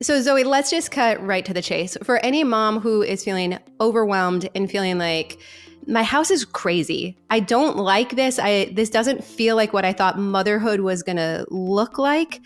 So Zoe, let's just cut right to the chase. For any mom who is feeling overwhelmed and feeling like my house is crazy, I don't like this. This doesn't feel like what I thought motherhood was going to look like.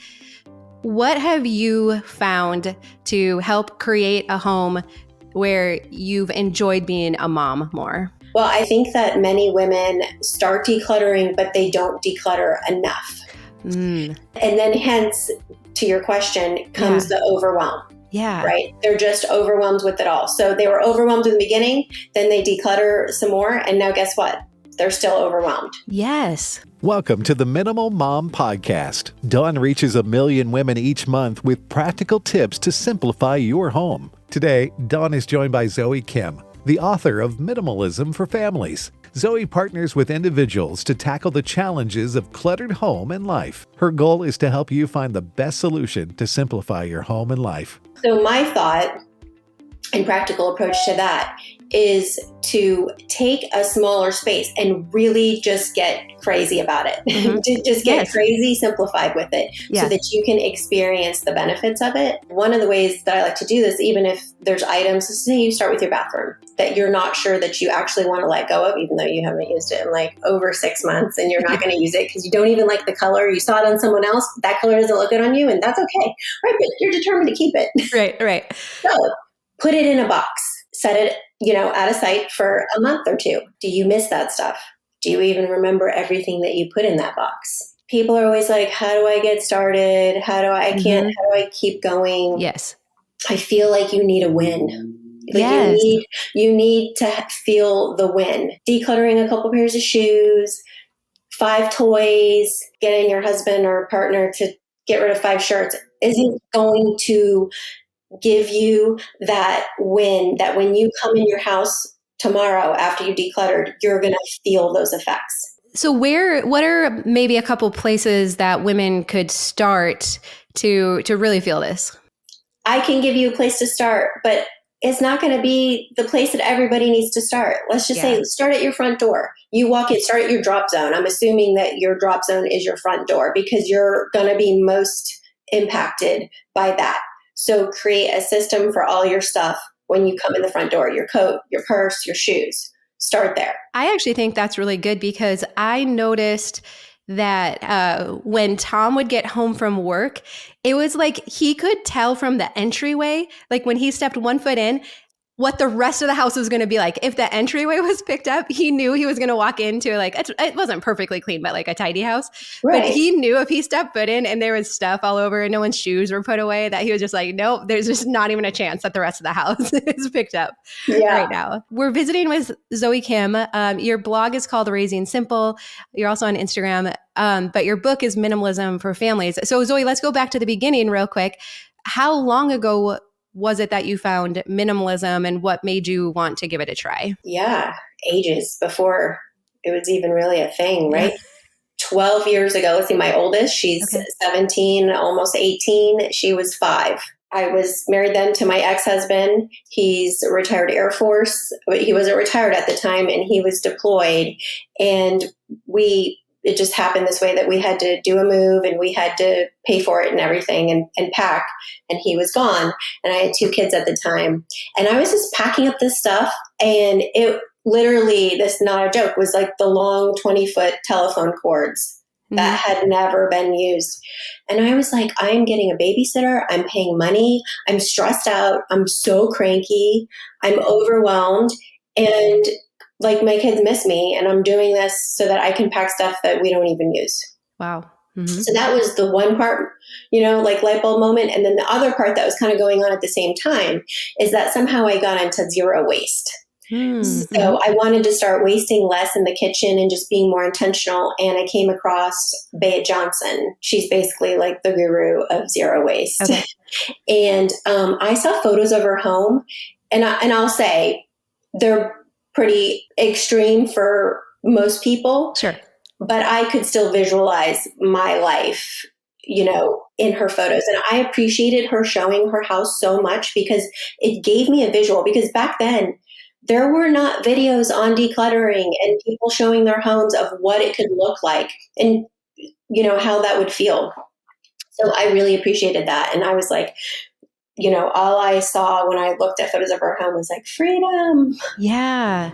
What have you found to help create a home where you've enjoyed being a mom more? Well, I think that many women start decluttering, but they don't declutter enough. And then hence, to your question, comes the overwhelm. Yeah. Right? They're just overwhelmed with it all. So they were overwhelmed in the beginning, then they declutter some more, and now guess what? They're still overwhelmed. Yes. Welcome to the Minimal Mom Podcast. Dawn reaches 1 million women each month with practical tips to simplify your home. Today, Dawn is joined by Zoe Kim, the author of Minimalism for Families. Zoe partners with individuals to tackle the challenges of cluttered home and life. Her goal is to help you find the best solution to simplify your home and life. So my thought and practical approach to that is to take a smaller space and really just get crazy about it. Just get crazy simplified with it so that you can experience the benefits of it. One of the ways that I like to do this, even if there's items, say you start with your bathroom that you're not sure that you actually want to let go of, even though you haven't used it in like over 6 months and you're not going to use it because you don't even like the color. You saw it on someone else. That color doesn't look good on you, and that's okay. Right. But you're determined to keep it. Right. So put it in a box. Set it, out of sight for a month or two. Do you miss that stuff? Do you even remember everything that you put in that box? People are always like, how do I get started? How do I keep going? Yes. I feel like you need a win. Yes. You need to feel the win. Decluttering a couple pairs of shoes, 5 toys, getting your husband or partner to get rid of 5 shirts isn't going to give you that win, that when you come in your house tomorrow after you decluttered, you're going to feel those effects. So what are maybe a couple places that women could start to really feel this? I can give you a place to start, but it's not going to be the place that everybody needs to start. Let's just say start at your front door. You walk in, start at your drop zone. I'm assuming that your drop zone is your front door because you're going to be most impacted by that. So create a system for all your stuff when you come in the front door, your coat, your purse, your shoes. Start there. I actually think that's really good because I noticed that when Tom would get home from work, it was like he could tell from the entryway, like when he stepped 1 foot in, what the rest of the house was going to be like. If the entryway was picked up, he knew he was going to walk into it wasn't perfectly clean, but like a tidy house. Right. But he knew if he stepped foot in and there was stuff all over and no one's shoes were put away, that he was just like, nope, there's just not even a chance that the rest of the house is picked up right now. We're visiting with Zoe Kim. Your blog is called Raising Simple. You're also on Instagram, but your book is Minimalism for Families. So Zoe, let's go back to the beginning real quick. How long ago was it that you found minimalism and what made you want to give it a try? Yeah, ages before it was even really a thing, right? 12 years ago, let's see, my oldest, she's 17, almost 18. She was 5. I was married then to my ex-husband. He's a retired Air Force, but he wasn't retired at the time and he was deployed. And it just happened this way that we had to do a move and we had to pay for it and everything and pack. And he was gone. And I had 2 kids at the time. And I was just packing up this stuff. And it literally, this not a joke, was like the long 20-foot telephone cords that had never been used. And I was like, I'm getting a babysitter. I'm paying money. I'm stressed out. I'm so cranky. I'm overwhelmed. And like my kids miss me and I'm doing this so that I can pack stuff that we don't even use. Wow. So that was the one part, like light bulb moment. And then the other part that was kind of going on at the same time is that somehow I got into zero waste. So I wanted to start wasting less in the kitchen and just being more intentional. And I came across Bea Johnson. She's basically like the guru of zero waste. Okay. And I saw photos of her home and I'll say they're pretty extreme for most people. Sure. But I could still visualize my life, in her photos. And I appreciated her showing her house so much because it gave me a visual. Because back then, there were not videos on decluttering and people showing their homes of what it could look like and, how that would feel. So I really appreciated that. And I was like, all I saw when I looked at photos of our home was like freedom. Yeah.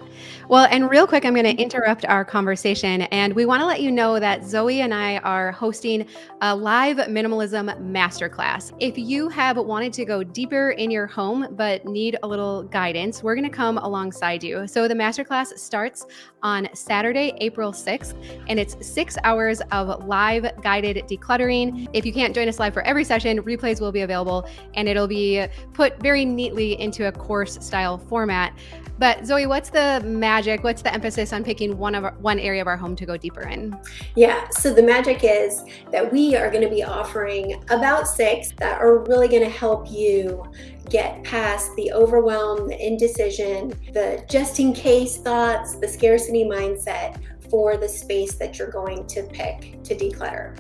Well, and real quick, I'm going to interrupt our conversation. And we want to let you know that Zoe and I are hosting a live minimalism masterclass. If you have wanted to go deeper in your home but need a little guidance, we're going to come alongside you. So the masterclass starts on Saturday, April 6th, and it's 6 hours of live guided decluttering. If you can't join us live for every session, replays will be available, and it'll be put very neatly into a course style format. But Zoe, what's the magic? What's the emphasis on picking one area of our home to go deeper in? Yeah, so the magic is that we are going to be offering about 6 that are really going to help you get past the overwhelm, the indecision, the just in case thoughts, the scarcity mindset for the space that you're going to pick to declutter.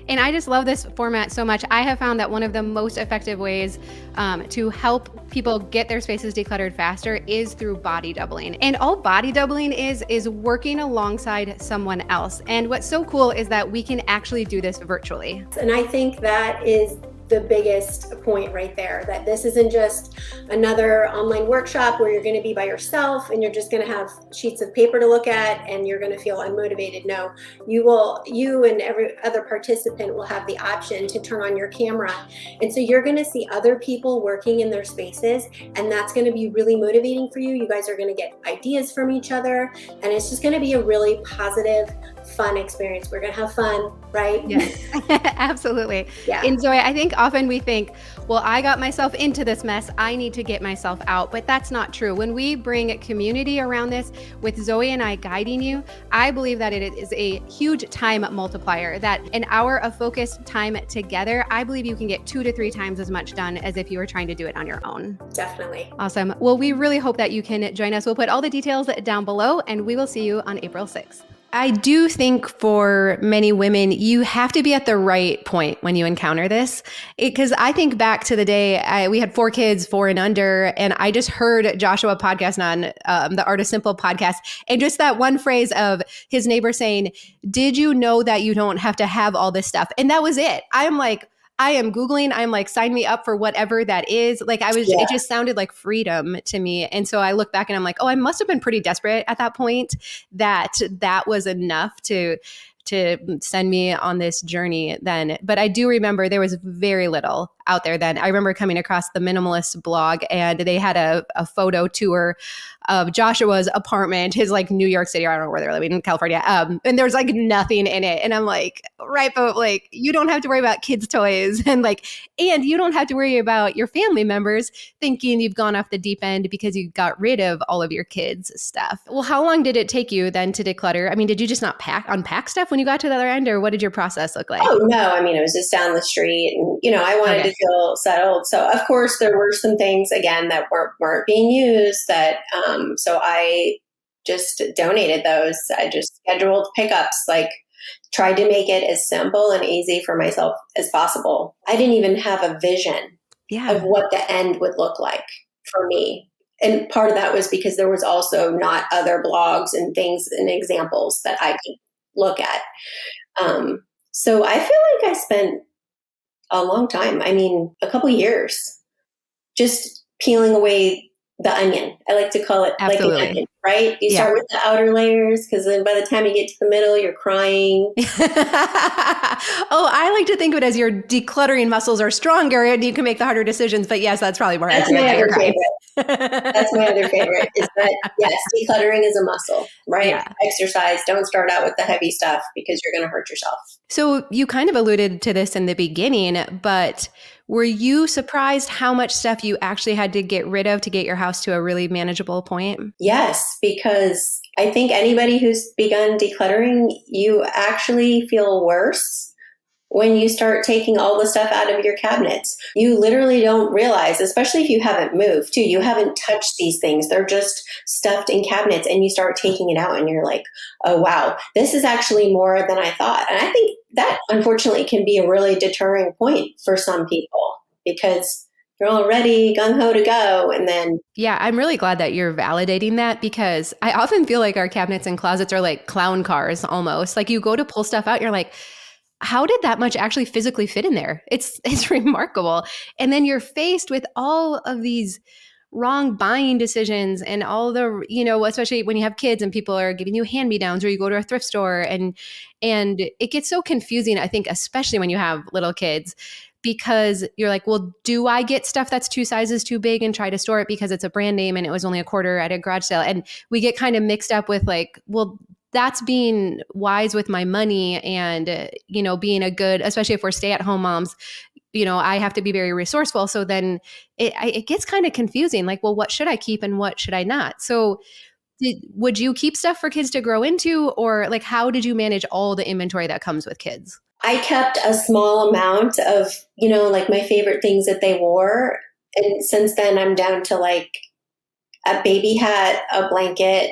And I just love this format so much. I have found that one of the most effective ways to help people get their spaces decluttered faster is through body doubling. And all body doubling is working alongside someone else. And what's so cool is that we can actually do this virtually. And I think that is the biggest point right there, that this isn't just another online workshop where you're going to be by yourself and you're just going to have sheets of paper to look at and you're going to feel unmotivated. No, you and every other participant will have the option to turn on your camera. And so you're going to see other people working in their spaces, and that's going to be really motivating for you. You guys are going to get ideas from each other, and it's just going to be a really positive, fun experience. We're going to have fun, right? Yes, absolutely. Yeah. And Zoe, I think often we think, well, I got myself into this mess, I need to get myself out. But that's not true. When we bring community around this with Zoe and I guiding you, I believe that it is a huge time multiplier, that an hour of focused time together, I believe you can get 2 to 3 times as much done as if you were trying to do it on your own. Definitely. Awesome. Well, we really hope that you can join us. We'll put all the details down below, and we will see you on April 6th. I do think for many women, you have to be at the right point when you encounter this. Because I think back to the day we had 4 kids, 4 and under, and I just heard Joshua podcast on the Art of Simple podcast. And just that one phrase of his neighbor saying, "Did you know that you don't have to have all this stuff?" And that was it. I am Googling, I'm like, sign me up for whatever that is. Like it just sounded like freedom to me. And so I look back and I'm like, oh, I must have been pretty desperate at that point, that was enough to send me on this journey then. But I do remember there was very little out there then. I remember coming across the Minimalist blog, and they had a photo tour of Joshua's apartment, his like New York City, I don't know where they're living, in California. And there's like nothing in it. And I'm like, right, but like, you don't have to worry about kids' toys and you don't have to worry about your family members thinking you've gone off the deep end because you got rid of all of your kids' stuff. Well, how long did it take you then to declutter? I mean, did you just not unpack stuff when you got to the other end, or what did your process look like? Oh, no. I mean, it was just down the street, and, I wanted to feel settled. So of course there were some things again that weren't being used that, so I just donated those. I just scheduled pickups, like tried to make it as simple and easy for myself as possible. I didn't even have a vision of what the end would look like for me. And part of that was because there was also not other blogs and things and examples that I could look at. So I feel like I spent a long time. I mean, a couple years just peeling away the onion. I like to call it Absolutely. Like an onion, right? You start with the outer layers, because then by the time you get to the middle, you're crying. Oh, I like to think of it as your decluttering muscles are stronger and you can make the harder decisions. But yes, that's probably more accurate. That's my other favorite. That's my other favorite, is that, yes, decluttering is a muscle, right? Yeah. Exercise. Don't start out with the heavy stuff because you're going to hurt yourself. So you kind of alluded to this in the beginning, but were you surprised how much stuff you actually had to get rid of to get your house to a really manageable point? Yes, because I think anybody who's begun decluttering, you actually feel worse when you start taking all the stuff out of your cabinets. You literally don't realize, especially if you haven't moved too, you haven't touched these things. They're just stuffed in cabinets, and you start taking it out and you're like, oh, wow, this is actually more than I thought. And I think that unfortunately can be a really deterring point for some people, because you're all ready, gung-ho to go. And then... Yeah, I'm really glad that you're validating that, because I often feel like our cabinets and closets are like clown cars almost. Like you go to pull stuff out, you're like, how did that much actually physically fit in there? It's remarkable. And then you're faced with all of these wrong buying decisions and all the, especially when you have kids and people are giving you hand-me-downs, or you go to a thrift store, and it gets so confusing, I think, especially when you have little kids, because you're like, well, do I get stuff that's 2 sizes too big and try to store it because it's a brand name and it was only a quarter at a garage sale? And we get kind of mixed up with like, well, that's being wise with my money and, being a good, especially if we're stay-at-home moms, I have to be very resourceful. So then it gets kind of confusing. Like, well, what should I keep and what should I not? So would you keep stuff for kids to grow into, or like, how did you manage all the inventory that comes with kids? I kept a small amount of, like my favorite things that they wore. And since then I'm down to like a baby hat, a blanket,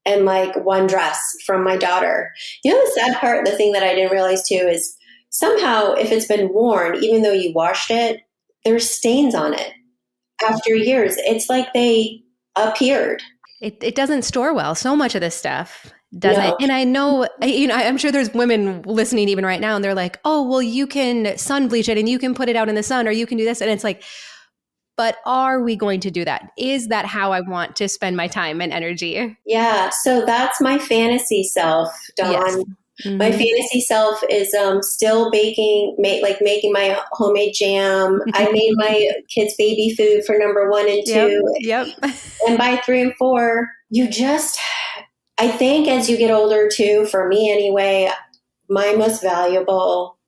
and like one dress from my daughter. The sad part, the thing that I didn't realize too, is somehow if it's been worn, even though you washed it, there's stains on it after years. It's like they appeared. It doesn't store well. So much of this stuff doesn't. No. And I know, I'm sure there's women listening even right now, and they're like, oh, well, you can sun bleach it and you can put it out in the sun, or you can do this. And it's like, but are we going to do that? Is that how I want to spend my time and energy? Yeah. So that's my fantasy self, Dawn. Yes. Mm-hmm. My fantasy self is still baking, making my homemade jam. I made my kids' baby food for number 1 and 2. Yep. And by 3 and 4, I think as you get older too, for me anyway, my most valuable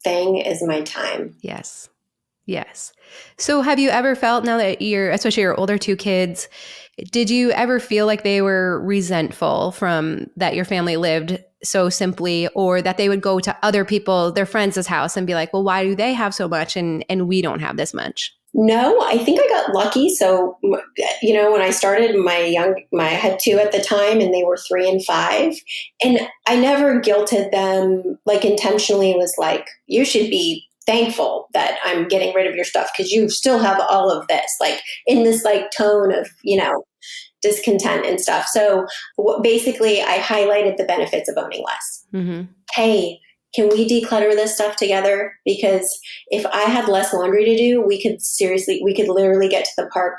thing is my time. Yes. So have you ever felt, now that especially your older 2 kids, did you ever feel like they were resentful from that your family lived so simply, or that they would go to other people, their friends' house, and be like, well, why do they have so much and we don't have this much? No, I think I got lucky. So, when I started, I had 2 at the time, and they were 3 and 5. And I never guilted them, like intentionally was like, you should be thankful that I'm getting rid of your stuff because you still have all of this, like in this like tone of, discontent and stuff. So basically I highlighted the benefits of owning less. Mm-hmm. Hey, can we declutter this stuff together? Because if I had less laundry to do, we could literally get to the park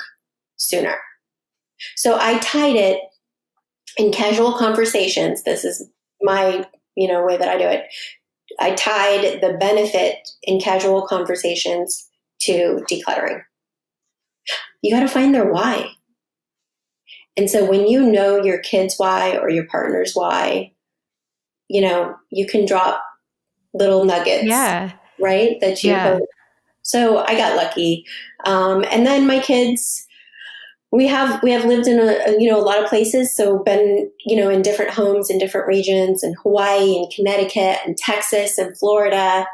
sooner. So I tied it in casual conversations. This is my, way that I do it. I tied the benefit in casual conversations to decluttering. You got to find their why. And so when you know your kids' why or your partner's why, you can drop little nuggets, right? So I got lucky. And then my kids, we have lived in a lot of places. So been, in different homes in different regions, in Hawaii and Connecticut and Texas and Florida.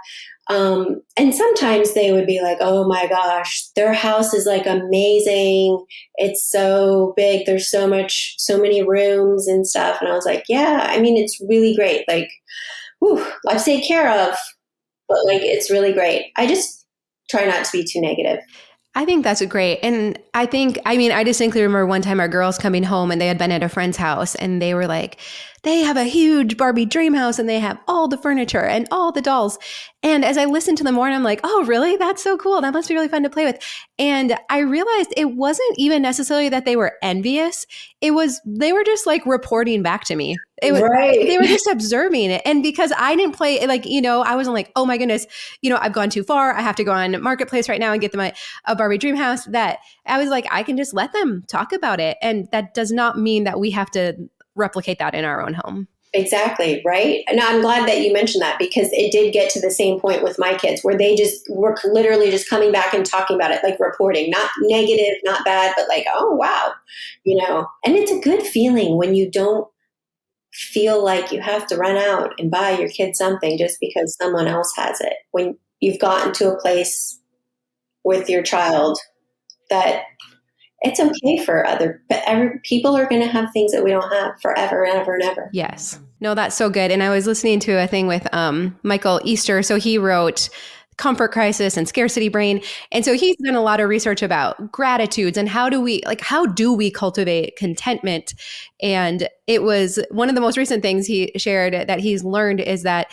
And sometimes they would be like, oh my gosh, their house is like amazing. It's so big. There's so many rooms and stuff. And I was like, yeah, it's really great. Like, life's taken care of, but like, it's really great. I just try not to be too negative. I think that's great. And I distinctly remember one time our girls coming home and they had been at a friend's house and they were like, they have a huge Barbie Dreamhouse and they have all the furniture and all the dolls. And as I listened to them more, I'm like, oh, really? That's so cool. That must be really fun to play with. And I realized it wasn't even necessarily that they were envious. They were just like reporting back to me. They were just observing it. And because I didn't play, I wasn't like, oh my goodness, I've gone too far. I have to go on Marketplace right now and get them a Barbie Dreamhouse. That I was like, I can just let them talk about it. And that does not mean that we have to replicate that in our own home. Exactly. Right. And I'm glad that you mentioned that, because it did get to the same point with my kids where they just were literally just coming back and talking about it, like reporting, not negative, not bad, but like, oh, wow. And it's a good feeling when you don't feel like you have to run out and buy your kid something just because someone else has it. When you've gotten to a place with your child that it's okay but people are going to have things that we don't have forever and ever and ever. Yes. No, that's so good. And I was listening to a thing with Michael Easter. So he wrote Comfort Crisis and Scarcity Brain. And so he's done a lot of research about gratitudes and how do we cultivate contentment? And it was one of the most recent things he shared that he's learned is that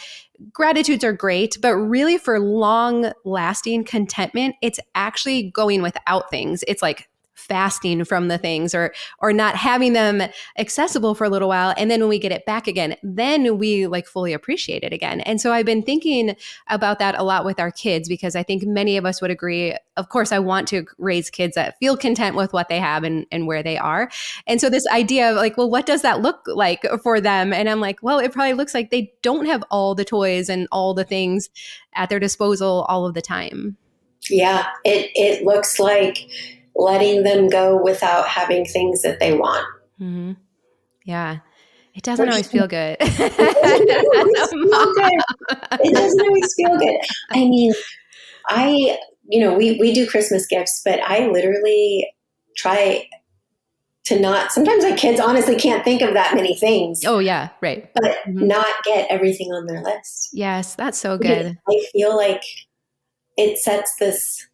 gratitudes are great, but really for long lasting contentment, it's actually going without things. It's like fasting from the things or not having them accessible for a little while, and then when we get it back again, then we like fully appreciate it again. And so I've been thinking about that a lot with our kids, because I think many of us would agree, of course I want to raise kids that feel content with what they have and where they are. And so this idea of like, well, what does that look like for them? And I'm like, well, it probably looks like they don't have all the toys and all the things at their disposal all of the time. Yeah, it looks like letting them go without having things that they want. Mm-hmm. Yeah. It doesn't always feel good. It doesn't always feel good. I mean, we do Christmas gifts, but I literally try to not, sometimes my kids honestly can't think of that many things. Oh yeah, right. But not get everything on their list. Yes, that's so good. I feel like it sets this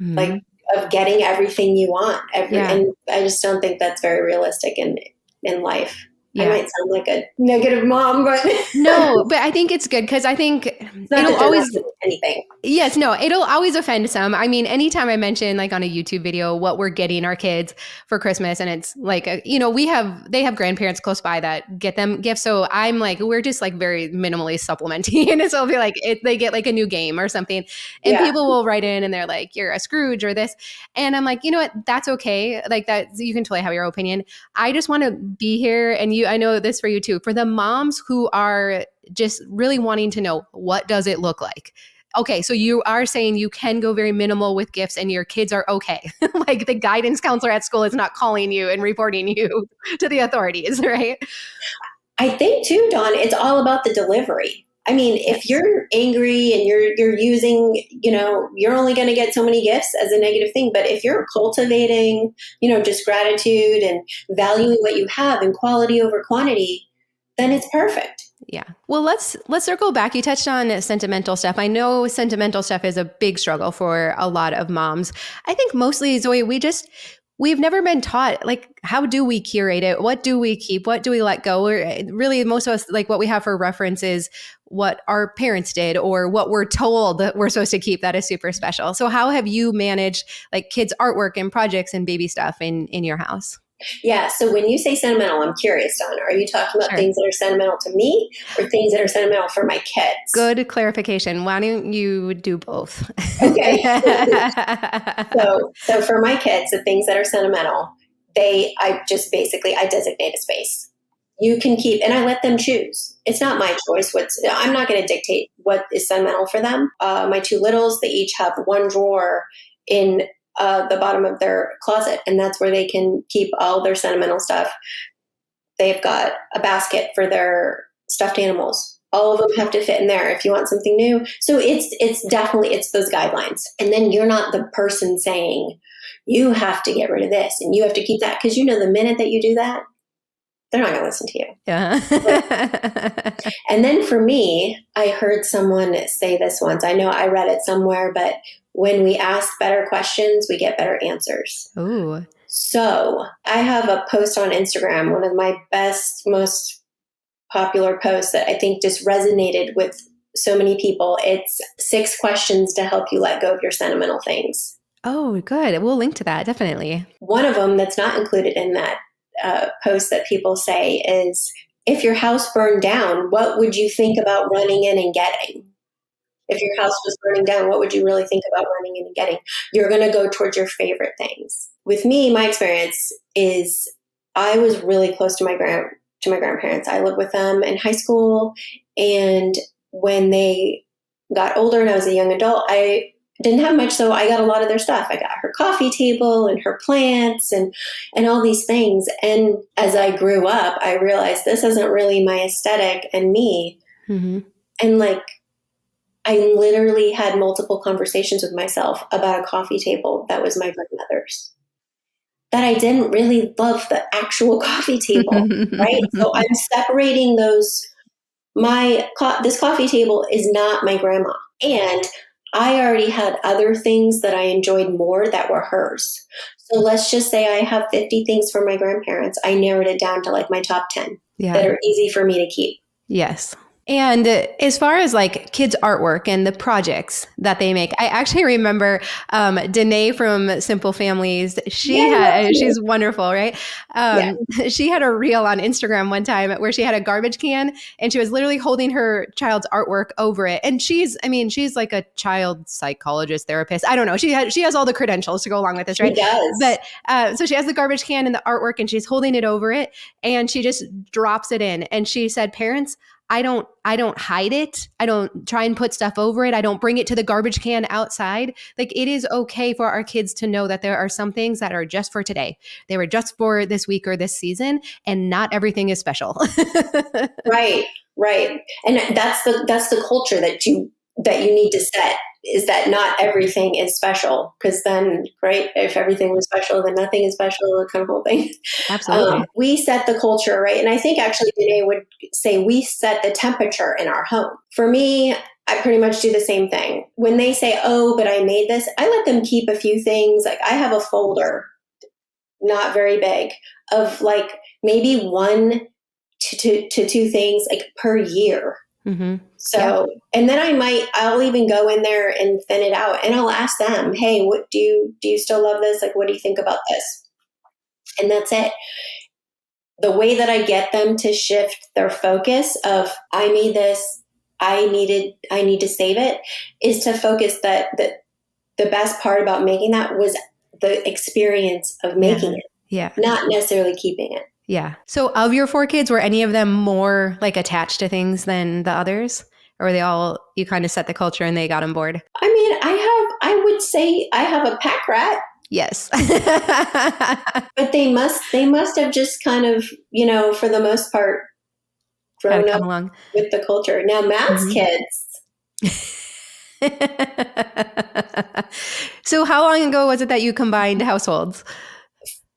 like of getting everything you want. And I just don't think that's very realistic in life. Yeah. I might sound like a negative mom, but no, but I think it's good because I think it'll always anything. Yes, no, it'll always offend some. I mean, anytime I mention like on a YouTube video what we're getting our kids for Christmas, and it's like, they have grandparents close by that get them gifts. So I'm like, we're just like very minimally supplementing. And so it'll be like, they get like a new game or something. And people will write in and they're like, you're a Scrooge or this. And I'm like, you know what? That's okay. Like that, you can totally have your opinion. I just want to be here. And I know this for you too, for the moms who are just really wanting to know, what does it look like? Okay, so you are saying you can go very minimal with gifts and your kids are okay. Like the guidance counselor at school is not calling you and reporting you to the authorities, right? I think too, Dawn, it's all about the delivery. I mean, if you're angry and you're using, you're only going to get so many gifts as a negative thing. But if you're cultivating, just gratitude and valuing what you have and quality over quantity, then it's perfect. Yeah. Well, let's circle back. You touched on sentimental stuff. I know sentimental stuff is a big struggle for a lot of moms. I think mostly, Zoe, we've never been taught, like, how do we curate it? What do we keep? What do we let go? Really, most of us, like what we have for reference is what our parents did or what we're told that we're supposed to keep that is super special. So how have you managed like kids' artwork and projects and baby stuff in your house? Yeah. So when you say sentimental, I'm curious, Donna, are you talking about things that are sentimental to me or things that are sentimental for my kids? Good clarification. Why don't you do both? Okay. So for my kids, the things that are sentimental, I designate a space. You can keep, and I let them choose. It's not my choice. I'm not going to dictate what is sentimental for them. My two littles, they each have one drawer in the bottom of their closet, and that's where they can keep all their sentimental stuff. They've got a basket for their stuffed animals. All of them have to fit in there if you want something new. So it's definitely those guidelines. And then you're not the person saying you have to get rid of this and you have to keep that, because the minute that you do that, they're not going to listen to you. Yeah. And then for me, I heard someone say this once. I know I read it somewhere, but when we ask better questions, we get better answers. Ooh. So I have a post on Instagram, one of my best, most popular posts that I think just resonated with so many people. It's 6 questions to help you let go of your sentimental things. Oh, good. We'll link to that. Definitely. One of them that's not included in that post that people say is, if your house burned down, what would you think about running in and getting? If your house was burning down, what would you really think about running in and getting? You're going to go towards your favorite things. With me, my experience is I was really close to my grandparents. I lived with them in high school. And when they got older and I was a young adult, I didn't have much. So I got a lot of their stuff. I got her coffee table and her plants and all these things. And as I grew up, I realized this isn't really my aesthetic and me. Mm-hmm. And I literally had multiple conversations with myself about a coffee table that was my grandmother's, that I didn't really love the actual coffee table, right? So I'm separating those. This coffee table is not my grandma. And I already had other things that I enjoyed more that were hers. So let's just say I have 50 things for my grandparents. I narrowed it down to my top 10 that are easy for me to keep. Yes. And as far as like kids' artwork and the projects that they make, I actually remember Danae from Simple Families. She's wonderful, right? Yeah. She had a reel on Instagram one time where she had a garbage can and she was literally holding her child's artwork over it. And she's like a child psychologist, therapist. I don't know. She has all the credentials to go along with this, right? She does. But so she has the garbage can and the artwork and she's holding it over it and she just drops it in. And she said, parents, I don't hide it. I don't try and put stuff over it. I don't bring it to the garbage can outside. Like it is okay for our kids to know that there are some things that are just for today. They were just for this week or this season and not everything is special. Right. And that's the culture that you need to set, is that not everything is special, because then, right, if everything was special, then nothing is special, kind of whole thing. Absolutely. We set the culture, right? And I think actually Danae would say we set the temperature in our home. For me, I pretty much do the same thing. When they say, oh, but I made this, I let them keep a few things. Like I have a folder, not very big, of like maybe 1 to 2 things like per year. Mm-hmm. So, and then I'll even go in there and thin it out and I'll ask them, hey, what do you still love this? Like, what do you think about this? And that's it. The way that I get them to shift their focus of, I made this, I need to save it, is to focus that the best part about making that was the experience of making it. Yeah. Not necessarily keeping it. Yeah. So of your 4 kids, were any of them more like attached to things than the others? Or were they all, you kind of set the culture and they got on board? I mean, I would say I have a pack rat. Yes. But they must have just kind of, for the most part, grown up along with the culture. Now Matt's kids. So how long ago was it that you combined households?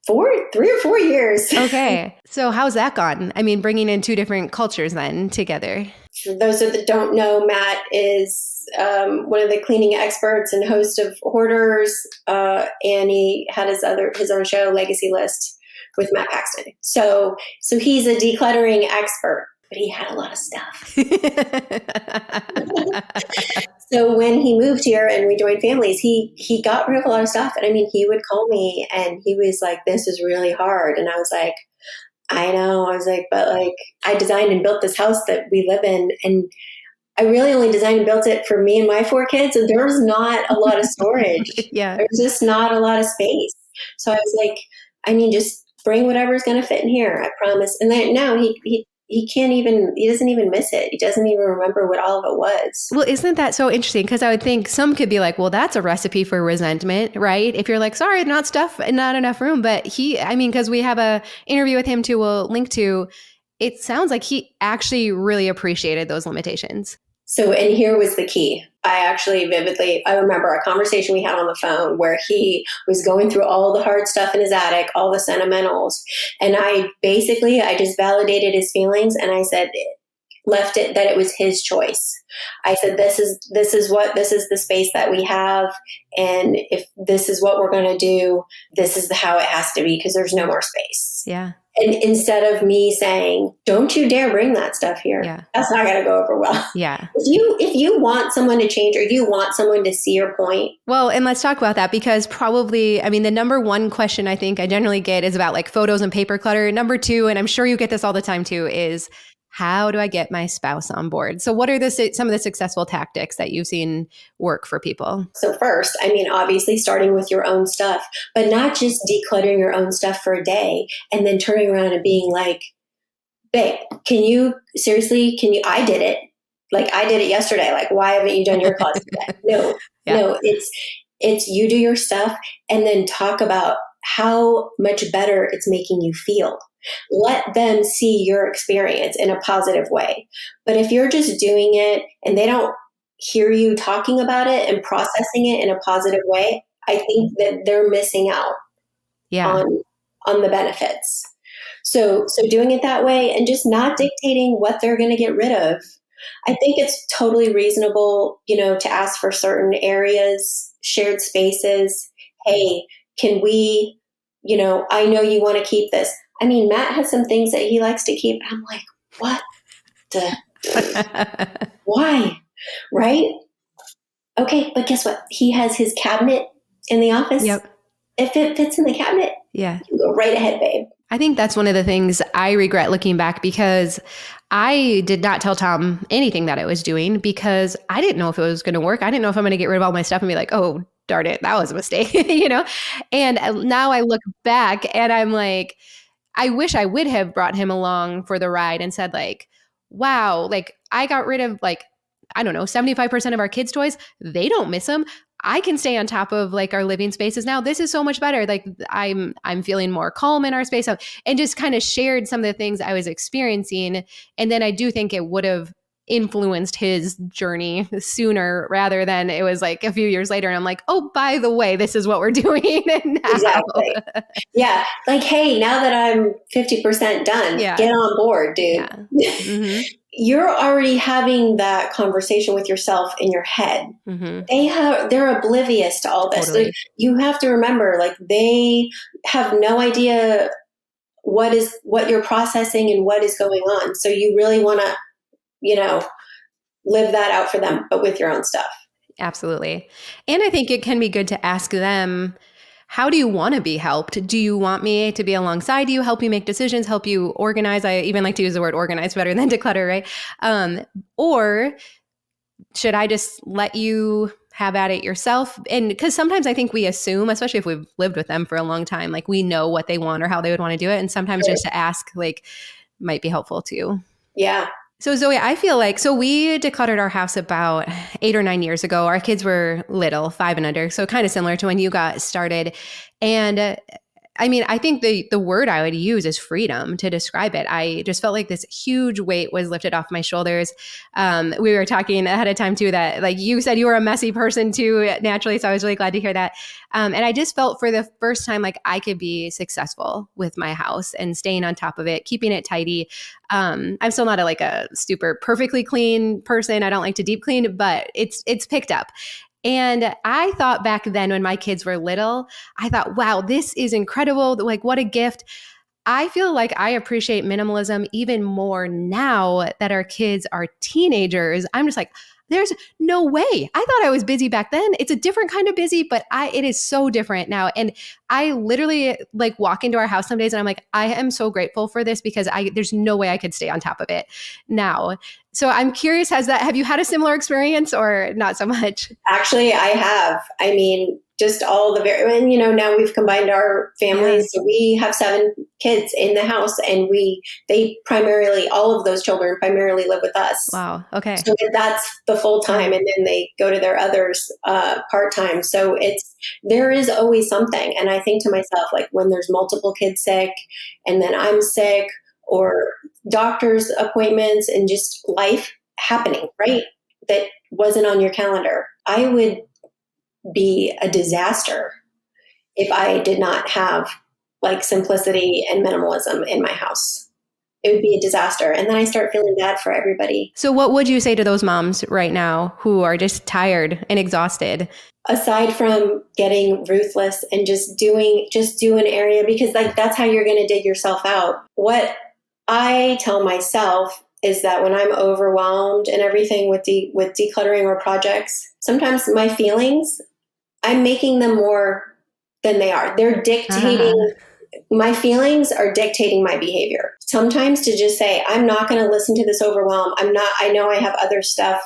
3 or 4 years. Okay. So how's that gone? I mean, bringing in 2 different cultures then together. For those that don't know, Matt is one of the cleaning experts and host of Hoarders, and he had his own show, Legacy List, with Matt Paxton. So he's a decluttering expert, but he had a lot of stuff. So when he moved here and we joined families, he got rid of a lot of stuff. And I mean, he would call me and he was like, this is really hard. And I was like, I know. I was like, but like, I designed and built this house that we live in, and I really only designed and built it for me and my 4 kids. And there was not a lot of storage. Yeah. There's just not a lot of space. So I was like, I mean, just bring whatever's going to fit in here. I promise. And then now he doesn't even miss it. He doesn't even remember what all of it was. Well, isn't that so interesting? Because I would think some could be like, well, that's a recipe for resentment, right? If you're like, sorry, not enough room. But because we have a interview with him too, we'll link to, it sounds like he actually really appreciated those limitations. So, and here was the key. I remember a conversation we had on the phone where he was going through all the hard stuff in his attic, all the sentimentals. And I just validated his feelings. And I said, left it that it was his choice. I said, this is the space that we have. And if this is what we're going to do, this is how it has to be, because there's no more space. Yeah. And instead of me saying, don't you dare bring that stuff here, that's not going to go over well. Yeah. If you want someone to change, or you want someone to see your point. Well, and let's talk about that, because probably, the number 1 question I think I generally get is about like photos and paper clutter. Number 2, and I'm sure you get this all the time too, is how do I get my spouse on board? So what are some of the successful tactics that you've seen work for people? So first, obviously starting with your own stuff, but not just decluttering your own stuff for a day and then turning around and being like, babe, I did it. Like I did it yesterday. Like, why haven't you done your closet yet? No, it's you do your stuff and then talk about how much better it's making you feel. Let them see your experience in a positive way. But if you're just doing it and they don't hear you talking about it and processing it in a positive way, I think that they're missing out on the benefits. So doing it that way and just not dictating what they're going to get rid of. I think it's totally reasonable, to ask for certain areas, shared spaces. Hey, can we, I know you want to keep this. Matt has some things that he likes to keep. I'm like, what the Why? Right? Okay, but guess what? He has his cabinet in the office. Yep. If it fits in the cabinet, Yeah. you go right ahead, babe. I think that's one of the things I regret looking back, because I did not tell Tom anything that I was doing because I didn't know if it was going to work. I didn't know if I'm going to get rid of all my stuff and be like, oh, darn it, that was a mistake, And now I look back and I'm like, I wish I would have brought him along for the ride and said like, wow, like I got rid of like, I don't know, 75% of our kids' toys. They don't miss them. I can stay on top of like our living spaces now. This is so much better. Like I'm feeling more calm in our space, and just kind of shared some of the things I was experiencing. And then I do think it would have influenced his journey sooner rather than it was like a few years later. And I'm like, oh, by the way, this is what we're doing now. Exactly. Yeah. Like, hey, now that I'm 50% done, Yeah. get on board, dude. Yeah. Mm-hmm. You're already having that conversation with yourself in your head. Mm-hmm. They're oblivious to all this. Totally. Like, you have to remember, like, they have no idea what you're processing and what is going on. So you really want to, live that out for them, but with your own stuff. Absolutely. And I think it can be good to ask them, how do you want to be helped? Do you want me to be alongside you, help you make decisions, help you organize? I even like to use the word organize better than declutter, right? Or should I just let you have at it yourself? And because sometimes I think we assume, especially if we've lived with them for a long time, like we know what they want or how they would want to do it. And sometimes just to ask like might be helpful too. Yeah. So Zoe, I feel like, so we decluttered our house about 8 or 9 years ago. Our kids were little, 5 and under. So kind of similar to when you got started. And I mean, I think the word I would use is freedom to describe it. I just felt like this huge weight was lifted off my shoulders. We were talking ahead of time too, that like you said, you were a messy person too, naturally. So I was really glad to hear that. And I just felt for the first time, like I could be successful with my house and staying on top of it, keeping it tidy. I'm still not a super perfectly clean person. I don't like to deep clean, but it's picked up. And I thought back then when my kids were little, I thought, wow, this is incredible. Like, what a gift. I feel like I appreciate minimalism even more now that our kids are teenagers. I'm just like, there's no way. I thought I was busy back then. It's a different kind of busy, but it is so different now. And I literally like walk into our house some days and I'm like, I am so grateful for this because there's no way I could stay on top of it now. So I'm curious, have you had a similar experience or not so much? Actually, I have. I mean, just all and now we've combined our families. Yeah. So we have 7 kids in the house and all of those children primarily live with us. Wow. Okay. So that's the full time. And then they go to their others part-time. So there is always something. And I think to myself, like when there's multiple kids sick and then I'm sick or doctor's appointments and just life happening, right? That wasn't on your calendar. I would be a disaster if I did not have like simplicity and minimalism in my house. It would be a disaster. And then I start feeling bad for everybody. So what would you say to those moms right now who are just tired and exhausted? Aside from getting ruthless and just do an area, because like that's how you're going to dig yourself out. What I tell myself is that when I'm overwhelmed and everything with decluttering or projects, sometimes my feelings, I'm making them more than they are. They're dictating, my feelings are dictating my behavior. Sometimes to just say, I'm not going to listen to this overwhelm. I know I have other stuff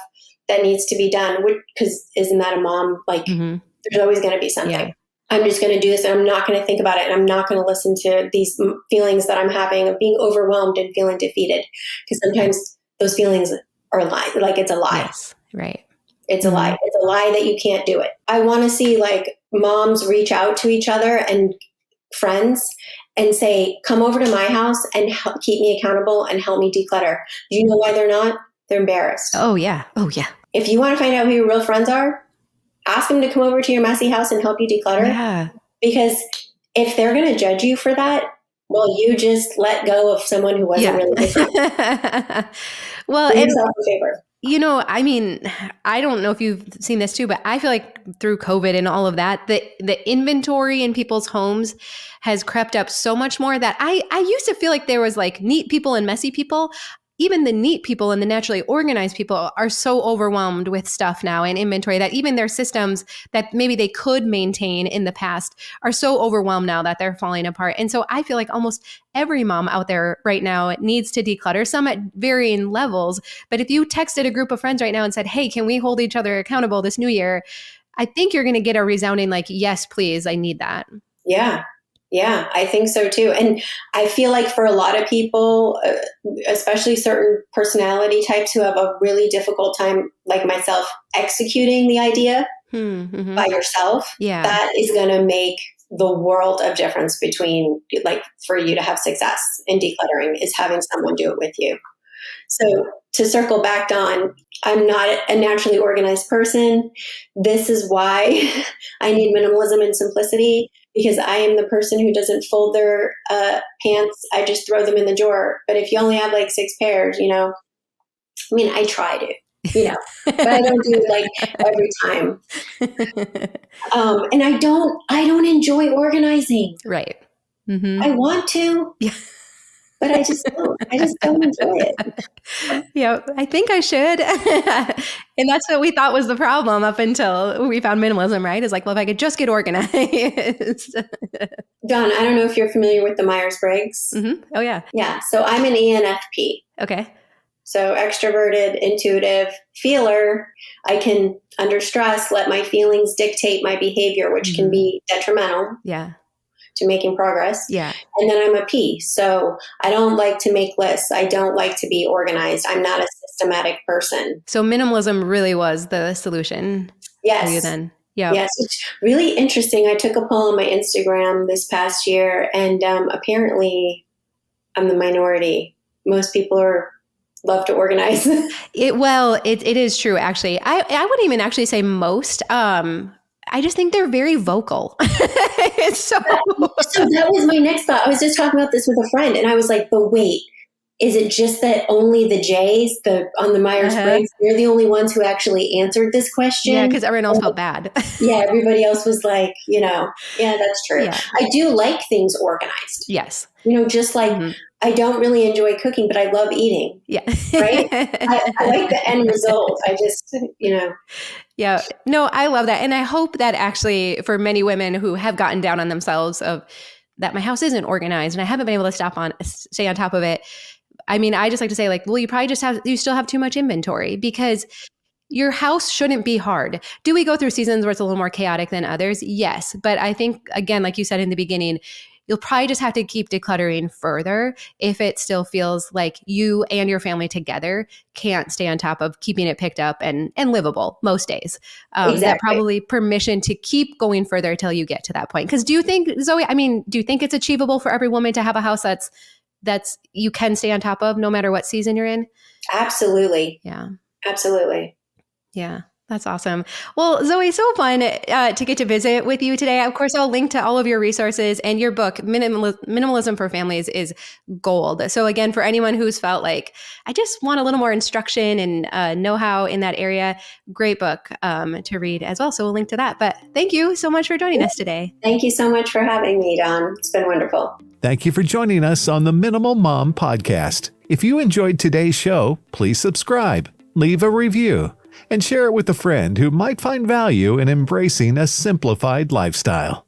that needs to be done, because isn't that a mom? Like there's always going to be something. Yeah. I'm just going to do this and I'm not going to think about it. And I'm not going to listen to these feelings that I'm having of being overwhelmed and feeling defeated. Because sometimes those feelings are a lie. Like it's a lie. Yes, right. It's a lie. It's a lie that you can't do it. I want to see like moms reach out to each other and friends and say, come over to my house and keep me accountable and help me declutter. Do you know why they're not? They're embarrassed. Oh, yeah. Oh, yeah. If you want to find out who your real friends are, ask them to come over to your messy house and help you declutter. Yeah. Because if they're going to judge you for that, well, you just let go of someone who wasn't really different. Well, do yourself a favor. I mean, I don't know if you've seen this too, but I feel like through COVID and all of that, the inventory in people's homes has crept up so much more that I used to feel like there was like neat people and messy people. even the neat people and the naturally organized people are so overwhelmed with stuff now and inventory that even their systems that maybe they could maintain in the past are so overwhelmed now that they're falling apart. And so I feel like almost every mom out there right now needs to declutter, some at varying levels. But if you texted a group of friends right now and said, hey, can we hold each other accountable this new year? I think you're going to get a resounding like, yes, please, I need that. Yeah. Yeah, I think so too. And I feel like for a lot of people, especially certain personality types who have a really difficult time, like myself, executing the idea by yourself, that is going to make the world of difference between, like, for you to have success in decluttering is having someone do it with you. So to circle back, Dawn, I'm not a naturally organized person. This is why I need minimalism and simplicity, because I am the person who doesn't fold their pants. I just throw them in the drawer. But if you only have like 6 pairs, you know, I mean, I try to, you know, but I don't do it like every time. And I don't enjoy organizing. Right. I want to. Yeah. But I just don't enjoy it. Yeah, I think I should. And that's what we thought was the problem up until we found minimalism, right? Is like, well, if I could just get organized. Dawn, I don't know if you're familiar with the Myers-Briggs. Oh, yeah. Yeah. So I'm an ENFP. Okay. So extroverted, intuitive, feeler. I can, under stress, let my feelings dictate my behavior, which can be detrimental. Yeah. To making progress. Yeah. And then I'm a P. So I don't like to make lists. I don't like to be organized. I'm not a systematic person. So minimalism really was the solution for you then. Yeah. Yes. It's really interesting. I took a poll on my Instagram this past year, and apparently I'm the minority. Most people love to organize. It is true, actually. I wouldn't even actually say most. I just think they're very vocal. So that was my next thought. I was just talking about this with a friend, and I was like, but wait, is it just that only the J's on the Myers-Briggs, they're the only ones who actually answered this question? Yeah, because everyone else felt bad. Yeah, everybody else was like, you know, yeah, that's true. Yeah. I do like things organized. Yes. You know, just like I don't really enjoy cooking, but I love eating. Yeah. Right? I like the end result. I just, you know. Yeah. No, I love that. And I hope that actually for many women who have gotten down on themselves of that my house isn't organized and I haven't been able to stay on top of it. I mean, I just like to say like, well, you still have too much inventory because your house shouldn't be hard. Do we go through seasons where it's a little more chaotic than others? Yes. But I think, again, like you said in the beginning, you'll probably just have to keep decluttering further if it still feels like you and your family together can't stay on top of keeping it picked up and livable most days. Exactly. That probably permission to keep going further till you get to that point. Because do you think, Zoe, do you think it's achievable for every woman to have a house that's you can stay on top of no matter what season you're in? Absolutely. Yeah. Absolutely. Yeah. That's awesome. Well, Zoe, so fun to get to visit with you today. Of course, I'll link to all of your resources, and your book, Minimalism for Families, is gold. So again, for anyone who's felt like, I just want a little more instruction and know-how in that area, great book to read as well. So we'll link to that. But thank you so much for joining us today. Thank you so much for having me, Dawn. It's been wonderful. Thank you for joining us on the Minimal Mom Podcast. If you enjoyed today's show, please subscribe, leave a review, and share it with a friend who might find value in embracing a simplified lifestyle.